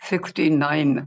69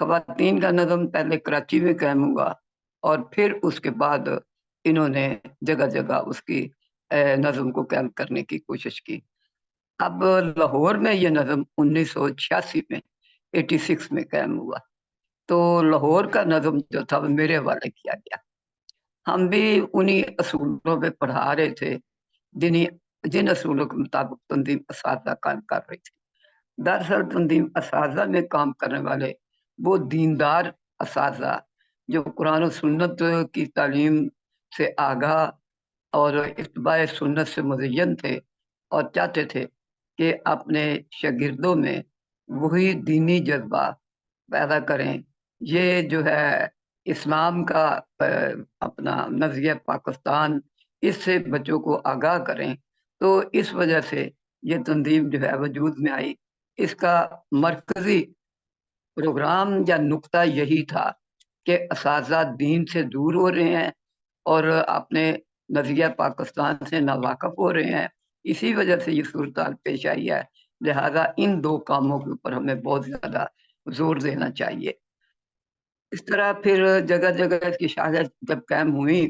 خواتین کا نظم پہلے کراچی میں قائم ہوا اور پھر اس کے بعد انہوں نے جگہ جگہ اس کی نظم کو قائم کرنے کی کوشش کی۔ اب لاہور میں یہ نظم 1986 میں 86 میں قائم ہوا، تو لاہور کا نظم جو تھا وہ میرے حوالے کیا گیا۔ ہم بھی انہی اصولوں پہ پڑھا رہے تھے جن اصولوں کے مطابق تنظیم اساتذہ کام کر رہی تھی۔ دراصل تنظیم اساتذہ میں کام کرنے والے وہ دیندار اساتذہ جو قرآن و سنت کی تعلیم سے آگاہ اور اتباع سنت سے مزین تھے اور چاہتے تھے کہ اپنے شاگردوں میں وہی دینی جذبہ پیدا کریں۔ یہ جو ہے اسلام کا اپنا نظریہ پاکستان، اس سے بچوں کو آگاہ کریں، تو اس وجہ سے یہ تنظیم جو ہے وجود میں آئی۔ اس کا مرکزی پروگرام یا نقطہ یہی تھا کہ اساتذہ دین سے دور ہو رہے ہیں اور اپنے نظریہ پاکستان سے ناواقف ہو رہے ہیں، اسی وجہ سے یہ صورتحال پیش آئی ہے۔ لہذا ان دو کاموں کے اوپر ہمیں بہت زیادہ زور دینا چاہیے۔ اس طرح پھر جگہ جگہ اس کی شہادت جب قائم ہوئی،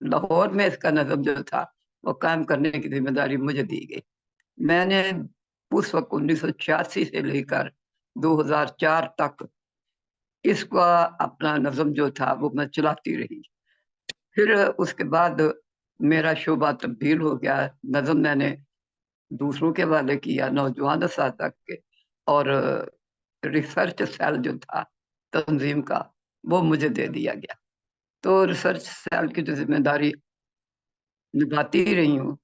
لاہور میں اس کا نظم جو تھا وہ قائم کرنے کی ذمہ داری مجھے دی گئی۔ میں نے اس وقت 1986 سے لے کر 2004 تک اس کا اپنا نظم جو تھا وہ میں چلاتی رہی۔ پھر اس کے بعد میرا شعبہ تبدیل ہو گیا، نظم میں نے دوسروں کے حوالے کیا، نوجوان اساتذہ کے، اور ریسرچ سیل جو تھا تنظیم کا وہ مجھے دے دیا گیا۔ تو ریسرچ سیل کی جو ذمہ داری نبھاتی رہی ہوں،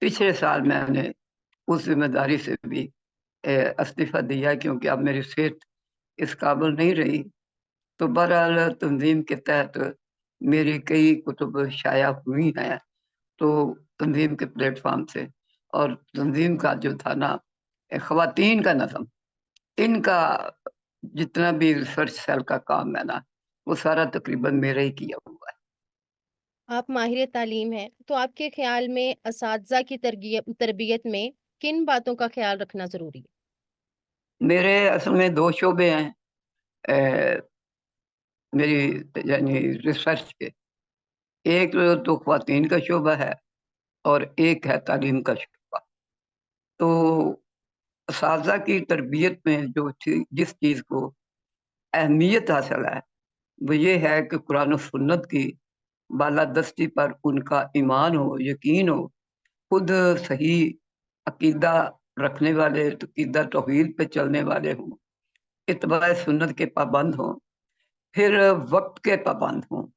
پچھلے سال میں نے اس ذمہ داری سے بھی استعفیٰ دیا کیونکہ اب میری صحت اس قابل نہیں رہی۔ تو بہرحال تنظیم کے تحت میری کئی کتب شائع ہوئی ہیں تو تنظیم کے پلیٹ فارم سے، اور تنظیم کا جو تھا نا خواتین کا نظم، ان کا جتنا بھی ریسرچ سیل کا کام ہے نا وہ سارا تقریباً میرا ہی کیا ہوا ہے۔ آپ ماہر تعلیم ہیں، تو آپ کے خیال میں اساتذہ کی تربیت میں کن باتوں کا خیال رکھنا ضروری ہے؟ میرے اصل میں دو شعبے ہیں میری یعنی ریسرچ کے، ایک تو خواتین کا شعبہ ہے اور ایک ہے تعلیم کا شعبہ۔ تو اساتذہ کی تربیت میں جس چیز کو اہمیت حاصل ہے وہ یہ ہے کہ قرآن و سنت کی بالادستی پر ان کا ایمان ہو، یقین ہو، خود صحیح عقیدہ رکھنے والے، عقیدہ توحید پہ چلنے والے ہوں، اتباع سنت کے پابند ہوں، پھر وقت کے پابند ہوں،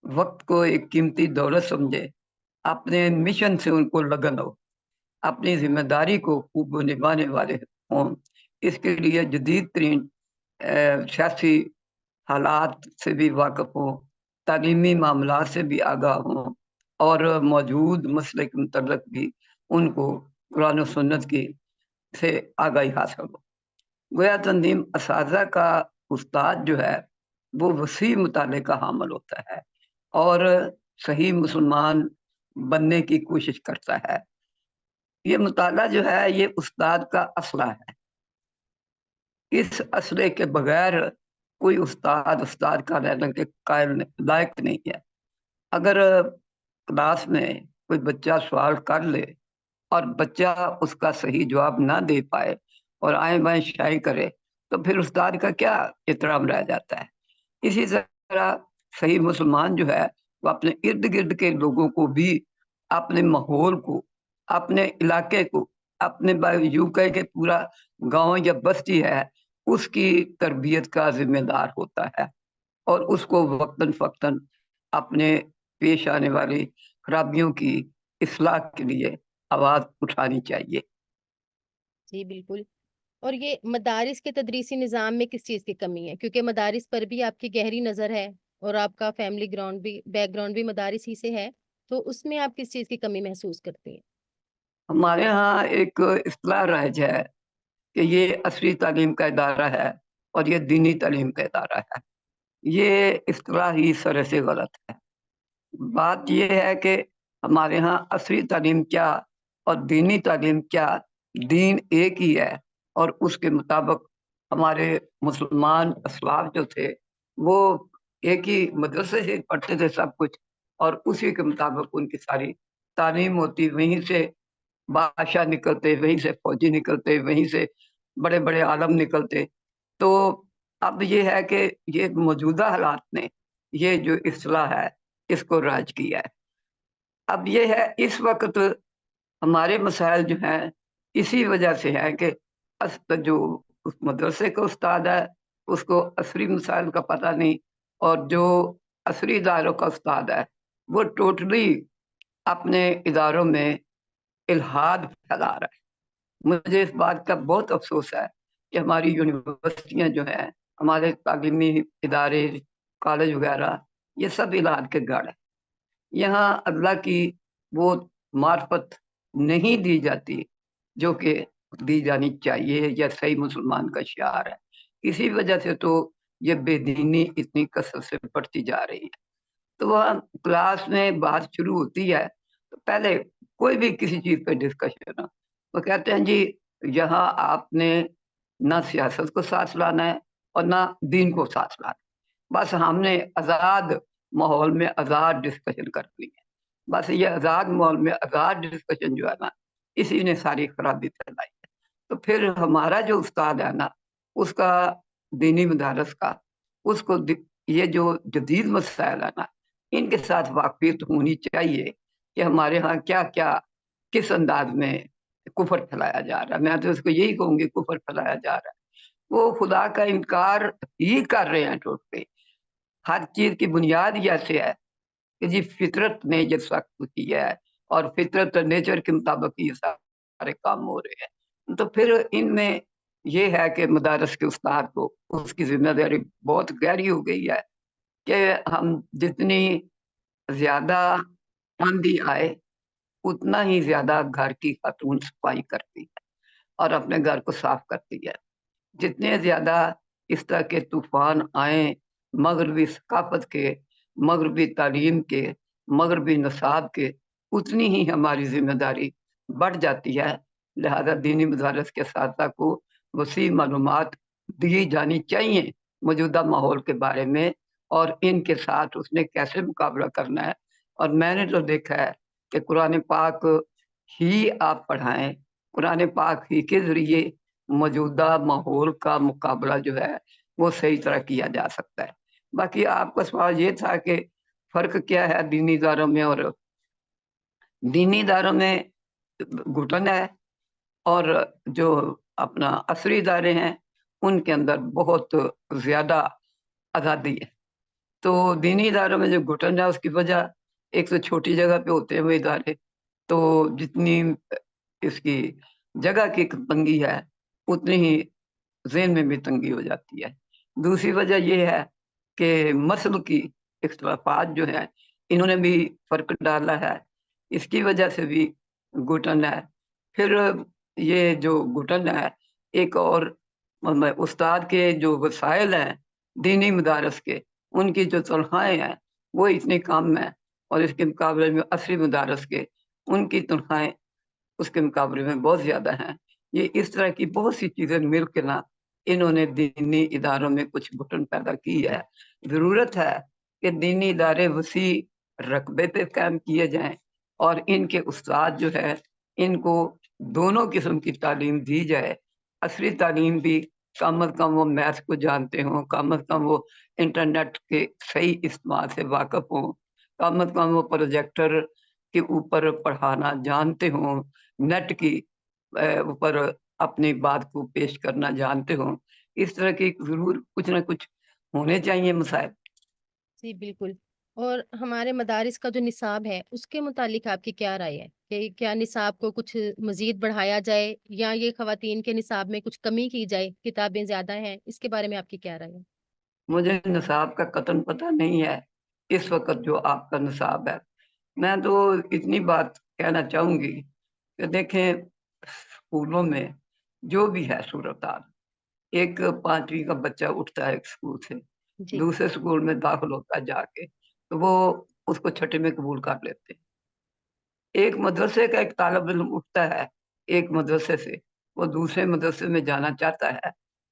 وقت کو ایک قیمتی دولت سمجھے، اپنے مشن سے ان کو لگن ہو، اپنی ذمہ داری کو خوب نبھانے والے ہوں، اس کے لیے جدید ترین سیاسی حالات سے بھی واقف ہوں، تعلیمی معاملات سے بھی آگاہ ہوں، اور موجود مسئلے کے متعلق بھی ان کو قرآن و سنت کی سے آگاہی حاصل ہو۔ گویا تنظیم اساتذہ کا استاد جو ہے وہ وسیع مطالعے کا حامل ہوتا ہے اور صحیح مسلمان بننے کی کوشش کرتا ہے۔ یہ مطالعہ جو ہے یہ استاد کا اسلحہ ہے، اس اسلحے کے بغیر کوئی استاد کا رہنے کے لائق نہیں ہے۔ اگر کلاس میں کوئی بچہ سوال کر لے اور بچہ اس کا صحیح جواب نہ دے پائے اور آئیں بائیں شائع کرے تو پھر استاد کا کیا احترام رہ جاتا ہے۔ اسی طرح صحیح مسلمان جو ہے وہ اپنے ارد گرد کے لوگوں کو بھی، اپنے ماحول کو، اپنے علاقے کو، اپنے یوں کہے کہ پورا گاؤں یا بستی ہے اس کی تربیت کا ذمہ دار ہوتا ہے، اور اس کو وقتاً فوقتاً اپنے پیش آنے والی خرابیوں کی اصلاح کے لیے آواز اٹھانی چاہیے۔ جی بالکل۔ اور یہ مدارس کے تدریسی نظام میں کس چیز کی کمی ہے؟ کیونکہ مدارس پر بھی آپ کی گہری نظر ہے اور آپ کا فیملی بیک گراؤنڈ بھی مدارس ہی سے ہے، تو اس میں آپ کس چیز کی کمی محسوس کرتے ہیں؟ ہمارے ہاں ایک اصطلاح رائج ہے کہ یہ عصری تعلیم کا ادارہ ہے اور یہ دینی تعلیم کا ادارہ ہے۔ یہ اصطلاح ہی سر سے غلط ہے۔ بات یہ ہے کہ ہمارے ہاں عصری تعلیم کیا اور دینی تعلیم کیا، دین ایک ہی ہے اور اس کے مطابق ہمارے مسلمان اسلاف جو تھے وہ ایک ہی مدرسے سے پڑھتے تھے سب کچھ، اور اسی کے مطابق ان کی ساری تعلیم ہوتی، وہیں سے بادشاہ نکلتے، وہیں سے فوجی نکلتے، وہیں سے بڑے بڑے عالم نکلتے۔ تو اب یہ ہے کہ یہ موجودہ حالات نے یہ جو اصلاح ہے اس کو راج کیا ہے۔ اب یہ ہے اس وقت ہمارے مسائل جو ہیں اسی وجہ سے ہے کہ جو اس مدرسے کا استاد ہے اس کو عصری مسائل کا پتہ نہیں، اور جو عصری اداروں کا استاد ہے وہ ٹوٹلی اپنے اداروں میں الحاد پھیلا رہا ہے۔ مجھے اس بات کا بہت افسوس ہے کہ ہماری یونیورسٹیاں جو ہیں، ہمارے تعلیمی ادارے، کالج وغیرہ، یہ سب الحاد کے گڑھ ہے۔ یہاں اللہ کی وہ معرفت نہیں دی جاتی جو کہ دی جانی چاہیے یا صحیح مسلمان کا شعار ہے۔ اسی وجہ سے تو یہ بے دینی اتنی کثرت سے بڑھتی جا رہی ہے۔ تو وہاں کلاس میں بات شروع ہوتی ہے تو پہلے کوئی بھی کسی چیز پہ ڈسکشن ہو، وہ کہتے ہیں جی یہاں آپ نے نہ سیاست کو ساتھ لانا ہے اور نہ دین کو ساتھ لانا ہے، بس ہم نے آزاد ماحول میں آزاد ڈسکشن کرنی ہے۔ بس یہ آزاد ماحول میں آزاد ڈسکشن جو ہے نا، اسی نے ساری خرابی پھیلائی ہے۔ تو پھر ہمارا جو استاد ہے نا، اس کا دینی مدارس کا، اس کو یہ جو جدید مسائل ہے نا، ان کے ساتھ واقفیت ہونی چاہیے کہ ہمارے ہاں کیا کیا کس انداز میں کفر پھیلایا جا رہا ہے۔ میں تو اس کو یہی کہوں گی، کفر پھیلایا جا رہا ہے۔ وہ خدا کا انکار ہی کر رہے ہیں ٹوٹتے۔ ہر چیز کی بنیاد یہ سے ہے کہ جی فطرت نے یہ سخت کی ہے، اور فطرت نیچر کے مطابق یہ سارے کام ہو رہے ہیں۔ تو پھر ان میں یہ ہے کہ مدارس کے استاد کو اس کی ذمہ داری بہت گہری ہو گئی ہے کہ ہم جتنی زیادہ آندھی آئے اتنا ہی زیادہ گھر کی خاتون صفائی کرتی ہے اور اپنے گھر کو صاف کرتی ہے۔ جتنے زیادہ اس طرح کے طوفان آئیں مغربی ثقافت کے، مغربی تعلیم کے، مغربی نصاب کے، اتنی ہی ہماری ذمہ داری بڑھ جاتی ہے۔ لہذا دینی مدارس کے اساتذہ کو وسیع معلومات دی جانی چاہیے موجودہ ماحول کے بارے میں، اور ان کے ساتھ اس نے کیسے مقابلہ کرنا ہے۔ اور میں نے تو دیکھا ہے کہ قرآن پاک ہی آپ پڑھائیں، قرآن پاک ہی کے ذریعے موجودہ ماحول کا مقابلہ جو ہے وہ صحیح طرح کیا جا سکتا ہے۔ باقی آپ کا سوال یہ تھا کہ فرق کیا ہے دینی اداروں میں اور دینی اداروں میں گھٹن ہے، اور جو اپنا عصری ادارے ہیں ان کے اندر بہت زیادہ آزادی ہے۔ تو دینی اداروں میں جو گھٹن ہے اس کی وجہ ایک تو چھوٹی جگہ پہ ہوتے ہیں وہ ادارے، تو جتنی اس کی جگہ کی تنگی ہے اتنی ہی ذہن میں بھی تنگی ہو جاتی ہے۔ دوسری وجہ یہ ہے کہ مسل کی اختلافات جو ہیں انہوں نے بھی فرق ڈالا ہے، اس کی وجہ سے بھی گھٹن ہے۔ پھر یہ جو گھٹن ہے ایک اور استاد کے جو وسائل ہیں دینی مدارس کے، ان کی جو تنخواہیں ہیں وہ اتنی کم ہیں، اور اس کے مقابلے میں عصری مدارس کے ان کی تنخواہیں اس کے مقابلے میں بہت زیادہ ہیں۔ یہ اس طرح کی بہت سی چیزیں مل کے نا انہوں نے دینی اداروں میں کچھ گھٹن پیدا کی ہے۔ ضرورت ہے کہ دینی ادارے وسیع رقبے پہ قائم کیے جائیں، اور ان کے استاد جو ہے ان کو دونوں قسم کی تعلیم دی جائے۔ عصری تعلیم بھی کم از کم وہ میتھ کو جانتے ہوں، کم از کم وہ انٹرنیٹ کے صحیح استعمال سے واقف ہوں، کم از کم وہ پروجیکٹر کے اوپر پڑھانا جانتے ہوں، نیٹ کی اوپر اپنی بات کو پیش کرنا جانتے ہوں۔ اس طرح کی ضرور کچھ نہ کچھ ہونے چاہیے مسائل۔ جی بالکل۔ اور ہمارے مدارس کا جو نصاب ہے اس کے متعلق آپ کی کیا رائے ہے کہ کیا نصاب کو کچھ مزید بڑھایا جائے یا یہ خواتین کے نصاب میں کچھ کمی کی جائے؟ کتابیں زیادہ ہیں، اس کے بارے میں آپ کی کیا رائے ہے؟ مجھے نصاب کا قطن پتہ نہیں ہے اس وقت جو آپ کا نصاب ہے۔ میں تو اتنی بات کہنا چاہوں گی کہ دیکھیں اسکولوں میں جو بھی ہے صورتحال، ایک 5ویں کا بچہ اٹھتا ہے ایک اسکول سے، جی دوسرے اسکول میں داخل ہوتا ہے جا کے، تو وہ اس کو چھٹے میں قبول کر لیتے ہیں۔ ایک مدرسے کا ایک طالب علم اٹھتا ہے ایک مدرسے سے، وہ دوسرے مدرسے میں جانا چاہتا ہے،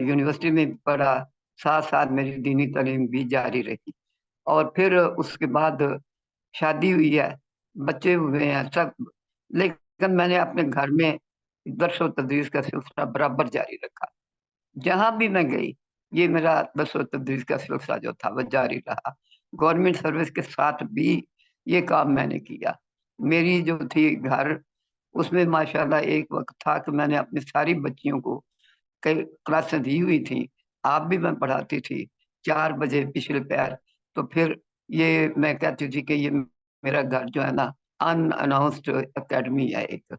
یونیورسٹی میں پڑھا، ساتھ ساتھ میری دینی تعلیم بھی جاری رہی، اور پھر اس کے بعد شادی ہوئی ہے، بچے ہوئے ہیں سب، لیکن میں نے اپنے گھر میں درس و تدریس کا سلسلہ برابر جاری رکھا. جہاں بھی میں گئی یہ میرا درس و تدریس کا سلسلہ جو تھا وہ جاری رہا. گورنمنٹ سروس کے ساتھ بھی یہ کام میں نے کیا. میری جو تھی گھر، اس میں ماشاءاللہ ایک وقت تھا کہ میں نے اپنی ساری بچیوں کو کئی کلاسیں دی ہوئی تھی، آپ بھی میں پڑھاتی تھی 4 بجے پچھلے پیر. تو پھر یہ میں کہتی تھی کہ یہ میرا گھر جو ہے نا ان اناؤنسڈ اکیڈمی ہے ایک.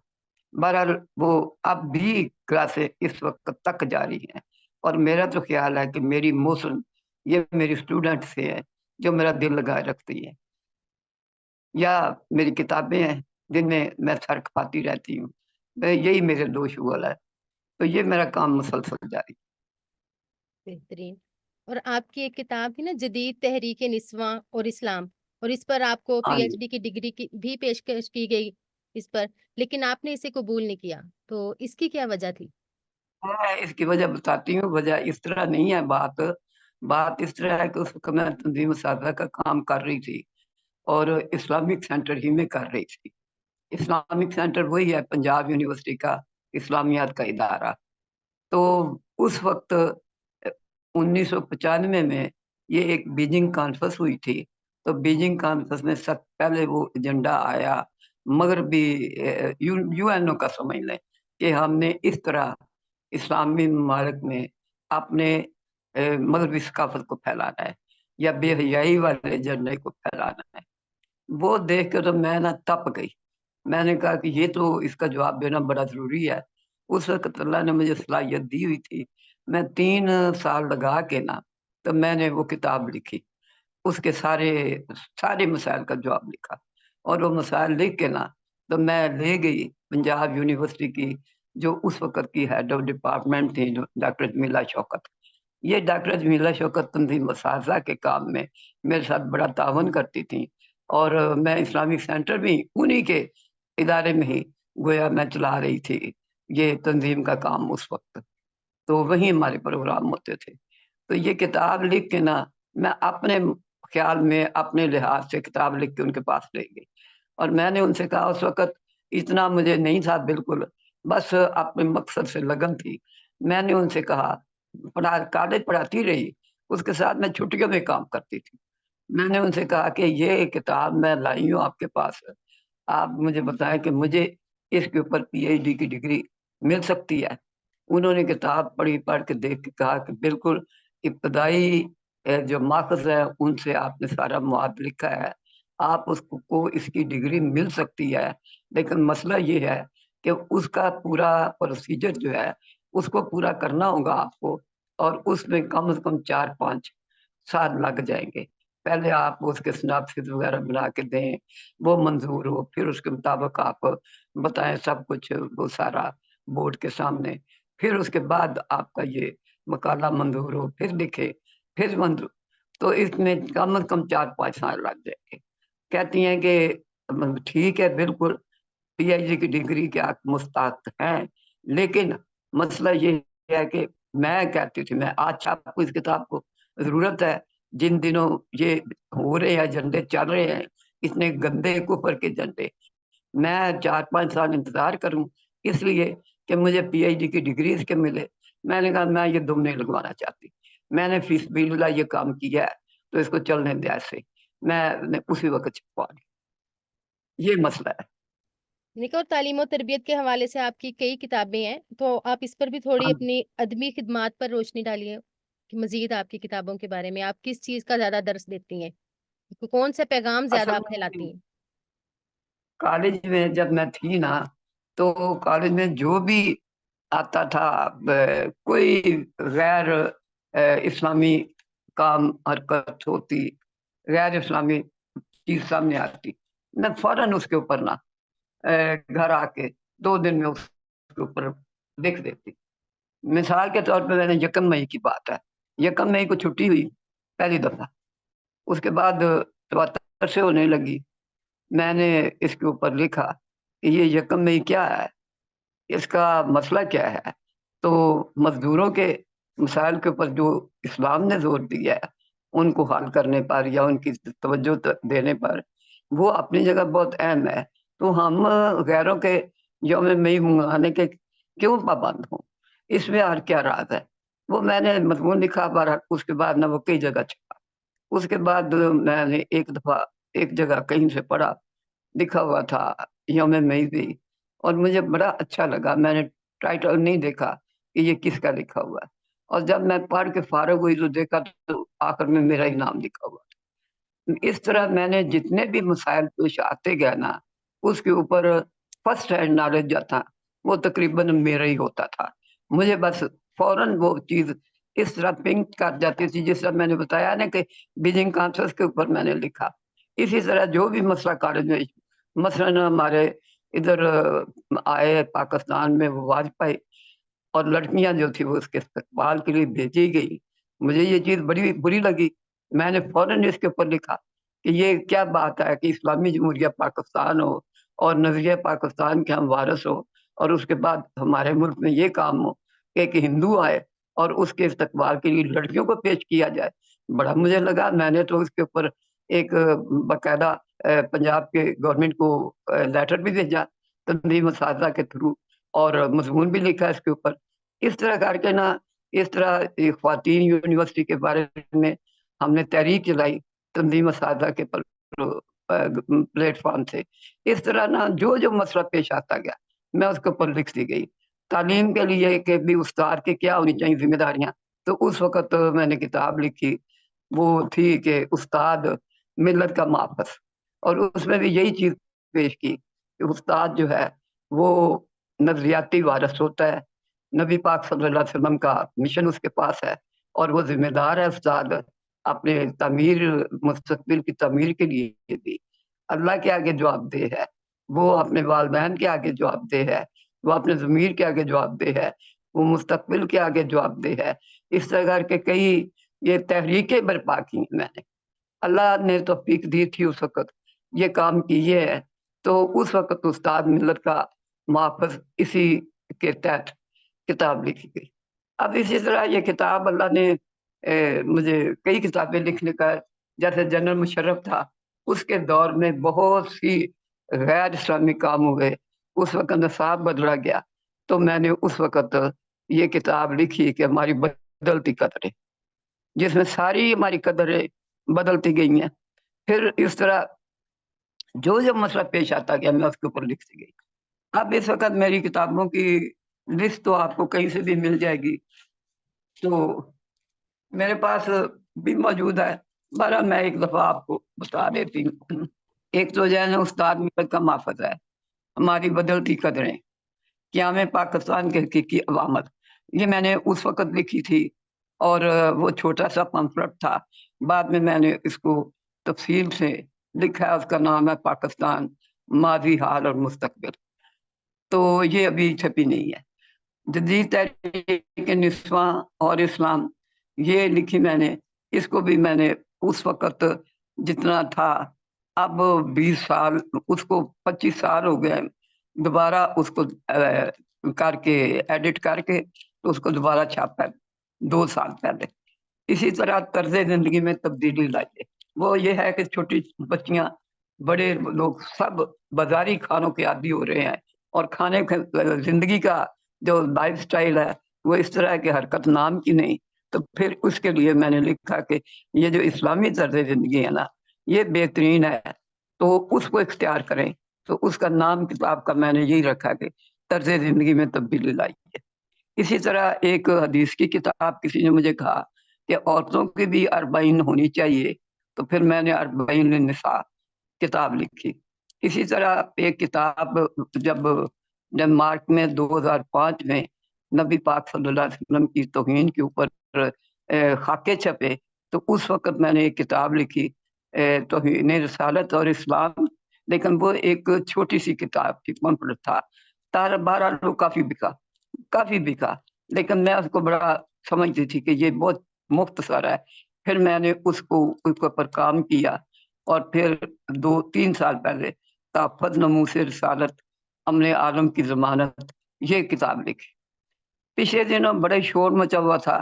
بہرحال وہ اب بھی کلاسیں اس وقت تک جاری ہیں، اور میرا تو خیال ہے کہ میری موسم یہ میری اسٹوڈنٹ سے ہے جو میرا دل لگائے رکھتی ہے، یا میری کتابیں ہیں جن میں میں سر کھپاتی رہتی ہوں. یہی میرے دو شغل ہے، تو یہ میرا کام مسلسل جاری. بہترین. اور آپ کی ایک کتاب تھی نا، جدید تحریک نسواں اور اسلام، اور اس پر آپ کو ہاں پی جی، ایچ ڈی کی ڈگری کی بھی پیشکش کی گئی اس پر، لیکن آپ نے اسے قبول نہیں کیا، تو اس کی کیا وجہ تھی؟ میں اس کی وجہ بتاتی ہوں. وجہ اس طرح نہیں ہے، بات اس طرح ہے کہ اس وقت میں تنظیم اساتذہ کا کام کر رہی تھی، اور اسلامک سینٹر ہی میں کر رہی تھی. اسلامک سینٹر وہی ہے پنجاب یونیورسٹی کا اسلامیات کا ادارہ. تو اس وقت 1995 میں یہ ایک بیجنگ کانفرنس ہوئی تھی. تو بیجنگ کانفرنس میں سب پہلے وہ ایجنڈا آیا مغربی یو این او کا، سمجھ لیں کہ ہم نے اس طرح اسلامی ممالک میں اپنے مغربی ثقافت کو پھیلانا ہے، یا بے حیائی والے ایجنڈے کو پھیلانا ہے. وہ دیکھ کر تو میں نا تپ گئی. میں نے کہا کہ یہ تو اس کا جواب دینا بڑا ضروری ہے. اس وقت اللہ نے مجھے صلاحیت دی ہوئی تھی. میں 3 سال لگا کے نا تو میں نے وہ کتاب لکھی، اس کے سارے مسائل کا جواب لکھا. اور وہ مسائل لکھ کے نا تو میں لے گئی پنجاب یونیورسٹی کی جو اس وقت کی ہیڈ آف ڈپارٹمنٹ تھی، ڈاکٹر جمیلہ شوکت. یہ ڈاکٹر جمیلہ شوکت تنظیم اساتذہ کے کام میں میرے ساتھ بڑا تعاون کرتی تھیں، اور میں اسلامک سینٹر بھی انہی کے ادارے میں ہی گویا میں چلا رہی تھی یہ تنظیم کا کام اس وقت. تو وہیں ہمارے پروگرام ہوتے تھے. تو یہ کتاب لکھ کے نا میں اپنے خیال میں اپنے لحاظ سے کتاب لکھ کے ان کے پاس لے گئی. اور میں نے ان سے کہا، اس وقت اتنا مجھے نہیں تھا بالکل، بس اپنے مقصد سے لگن تھی. میں نے ان سے کہا، کالج پڑھاتی رہی، اس کے ساتھ میں چھٹیوں میں کام کرتی تھی. میں نے ان سے کہا کہ یہ کتاب میں لائی ہوں آپ کے پاس، آپ مجھے بتائیں کہ مجھے اس کے اوپر پی ایچ ڈی کی ڈگری مل سکتی ہے. انہوں نے کتاب پڑھ کے دیکھ کے کہا کہ بالکل ابتدائی جو مارکس ہے ان سے آپ نے سارا مواد لکھا ہے، آپ اس کو اس کی ڈگری مل سکتی ہے. لیکن مسئلہ یہ ہے کہ اس کا پورا پروسیجر جو ہے اس کو پورا کرنا ہوگا آپ کو، اور اس میں کم از کم 4-5 سال لگ جائیں گے. پہلے آپ اس کے سناپسس وغیرہ بنا کے دیں، وہ منظور ہو، پھر اس کے مطابق آپ بتائیں سب کچھ وہ سارا بورڈ کے سامنے، پھر اس کے بعد آپ کا یہ مقالہ منظور ہو، پھر لکھے، پھر منظور. تو اس میں کم از کم 4-5 سال لگ جائیں گے. کہتی ہیں کہ ٹھیک ہے، بالکل پی ایچ ڈی کی ڈگری کے آپ مستحق ہیں، لیکن مسئلہ یہ ہے کہ میں کہتی تھی، میں آج آپ کو اس کتاب کو ضرورت ہے. جن دنوں یہ ہو رہے ہیں ایجنڈے چل رہے ہیں اتنے گندے کفر کے ایجنڈے، میں 4-5 سال انتظار کروں اس لیے کہ مجھے پی ایچ ڈی کی ڈگری اس کے ملے. میں نے کہا میں یہ دم نہیں لگوانا چاہتی. میں نے فی سبیل اللہ یہ کام کیا ہے تو اس کو چلنے دیا ایسے. میں نے اسی وقت چھپوا لی. یہ مسئلہ ہے. نکاح اور تعلیم و تربیت کے حوالے سے آپ کی کئی کتابیں ہیں، تو آپ اس پر بھی تھوڑی ہاں، اپنی ادبی خدمات پر روشنی ڈالیے کہ مزید آپ کی کتابوں کے بارے میں آپ کس چیز کا زیادہ درس دیتی ہیں، کون سے پیغام زیادہ اصل آپ میں پھیلاتی ہیں؟ کالج میں جب میں تھی نا تو کالج میں جو بھی آتا تھا کوئی غیر اسلامی کام حرکت ہوتی، غیر اسلامی چیز سامنے آتی، میں فوراً اس کے اوپر نا گھر آ کے 2 دن میں اس کے اوپر لکھ دیتی. مثال کے طور پہ میں نے 1 مئی کی بات ہے، 1 مئی کو چھٹی ہوئی پہلی دفعہ، اس کے بعد تواتر سے ہونے لگی. میں نے اس کے اوپر لکھا کہ یہ 1 مئی کیا ہے، اس کا مسئلہ کیا ہے. تو مزدوروں کے مسائل کے اوپر جو اسلام نے زور دیا ہے ان کو حل کرنے پر یا ان کی توجہ دینے پر، وہ اپنی جگہ بہت اہم ہے۔ تو ہم غیروں کے یوم مئی منگانے کے کیوں پابند ہوں؟ اس میں اور کیا راز ہے؟ وہ میں نے مضمون لکھا، پر اس کے بعد نہ وہ کئی جگہ چھپا۔ اس کے بعد میں نے ایک دفعہ ایک جگہ کہیں سے پڑھا، لکھا ہوا تھا یوم مئی بھی، اور مجھے بڑا اچھا لگا۔ میں نے ٹائٹل نہیں دیکھا کہ یہ کس کا لکھا ہوا ہے، اور جب میں پڑھ کے فارغ ہوئی تو دیکھا تو آخر میں میرا ہی نام لکھا ہوا تھا۔ اس طرح میں نے جتنے بھی مسائل پیش آتے گئے نا، اس کے اوپر فرسٹ ہینڈ نالج جو تھا وہ تقریباً میرا ہی ہوتا تھا۔ مجھے بس فوراً وہ چیز اس طرح پنک کر جاتی تھی، جس طرح میں نے بتایا نا کہ بیجنگ کانفرنس کے اوپر میں نے لکھا، اسی طرح جو بھی مسئلہ کالج میں، مثلاً ہمارے ادھر آئے پاکستان میں وہ واجپئی اور لڑکیاں جو تھی وہ اس کے استقبال کے لیے بھیجی گئی، مجھے یہ چیز بڑی بری لگی۔ میں نے فوراً اس کے اوپر لکھا کہ یہ کیا بات ہے کہ اسلامی جمہوریہ پاکستان ہو اور نظریہ پاکستان کے ہم وارث ہو، اور اس کے بعد ہمارے ملک میں یہ کام ہو کہ ایک ہندو آئے اور اس کے استقبال کے لیے لڑکیوں کو پیش کیا جائے۔ بڑا مجھے لگا، میں نے تو اس کے اوپر ایک باقاعدہ پنجاب کے گورنمنٹ کو لیٹر بھی بھیجا تنظیم اساتذہ کے تھرو، اور مضمون بھی لکھا اس کے اوپر۔ اس طرح کر کے نا، اس طرح خواتین یونیورسٹی کے بارے میں ہم نے تحریک چلائی تنظیم اساتذہ کے پلیٹ فارم سے۔ اس طرح نا جو جو مسئلہ پیش آتا گیا میں اس کے اوپر لکھتی گئی۔ تعلیم کے لیے کہ بھی استاد کی کیا ہونی چاہیے ذمہ داریاں، تو اس وقت میں نے کتاب لکھی، وہ تھی کہ استاد ملت کا محافظ، اور اس میں بھی یہی چیز پیش کی کہ استاد جو ہے وہ نظریاتی وارث ہوتا ہے، نبی پاک صلی اللہ علیہ وسلم کا مشن اس کے پاس ہے، اور وہ ذمہ دار ہے استاد اپنے تعمیر، مستقبل کی تعمیر کے لیے بھی اللہ کے آگے جواب دہ ہے، وہ اپنے والدین کے آگے جواب دہ ہے، وہ اپنے ضمیر کے آگے جواب دہ ہے، وہ مستقبل کے آگے جواب دہ ہے۔ اس طرح کر کے کئی یہ تحریکیں برپا کی میں نے، اللہ نے توفیق دی تھی اس وقت یہ کام کیے ہے، تو اس وقت استاد ملت کا محافظ اسی کے تحت کتاب لکھی گئی۔ اب اسی طرح یہ کتاب اللہ نے مجھے کئی کتابیں لکھنے کا، جیسے جنرل مشرف تھا اس کے دور میں بہت سی غیر اسلامی کام ہوئے، اس وقت نصاب بدلا گیا، تو میں نے اس وقت یہ کتاب لکھی کہ ہماری بدلتی قدریں، جس میں ساری ہماری قدریں بدلتی گئی ہیں۔ پھر اس طرح جو جو مسئلہ پیش آتا گیا میں اس کے اوپر لکھتی گئی۔ اب اس وقت میری کتابوں کی لسٹ تو آپ کو کہیں سے بھی مل جائے گی، تو میرے پاس بھی موجود ہے، بہرحال میں ایک دفعہ آپ کو بتا دیتی ہوں۔ ایک تو جو ہے نا استاد ملت کا محافظ ہے، ہماری بدلتی قدریں، قیام پاکستان کے حقیقی عوامل، یہ میں نے اس وقت لکھی تھی، اور وہ چھوٹا سا پمفلٹ تھا، بعد میں نے اس کو تفصیل سے لکھا ہے، اس کا نام ہے پاکستان ماضی، حال اور مستقبل، تو یہ ابھی چھپی نہیں ہے۔ جدید تحریک نسواں اور اسلام، یہ لکھی میں نے، اس کو بھی میں نے اس وقت جتنا تھا، اب 20 سال، اس کو 25 سال ہو گئے، دوبارہ اس کو کر کے ایڈٹ کر کے تو اس کو دوبارہ چھاپا 2 سال پہلے۔ اسی طرح طرز زندگی میں تبدیلی لائیے، وہ یہ ہے کہ چھوٹی بچیاں، بڑے لوگ سب بازاری کھانوں کے عادی ہو رہے ہیں، اور کھانے زندگی کا جو لائف سٹائل ہے وہ اس طرح کے حرکت نام کی نہیں، تو پھر اس کے لیے میں نے لکھا کہ یہ جو اسلامی طرز زندگی ہے نا یہ بہترین ہے، تو اس کو اختیار کریں، تو اس کا نام کتاب کا میں نے یہی رکھا کہ طرز زندگی میں تبدیلی لائیے۔ اسی طرح ایک حدیث کی کتاب کسی نے مجھے کہا کہ عورتوں کی بھی 40 ہونی چاہیے، تو پھر میں نے 40 النساء کتاب لکھی۔ اسی طرح ایک کتاب جب ڈنمارک میں 2005 میں نبی پاک صلی اللہ علیہ وسلم کی توہین کے اوپر خاکے چھپے، تو اس وقت میں نے ایک کتاب لکھی توہین رسالت اور اسلام، لیکن وہ ایک چھوٹی سی کتاب تھی، پمفلٹ تھا، 12 لوگ کافی بکا، لیکن میں اس کو بڑا سمجھتی تھی کہ یہ بہت مختصر ہے۔ پھر میں نے اس کے اوپر کام کیا، اور پھر 2-3 سال پہلے تحفظ ناموس رسالت، امن عالم کی ضمانت، یہ کتاب لکھی۔ پچھلے دنوں بڑے شور مچا ہوا تھا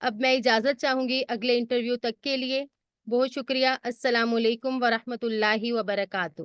اب میں اجازت چاہوں گی اگلے انٹرویو تک کے لیے. بہت شکریہ. السلام علیکم ورحمۃ اللہ وبرکاتہ.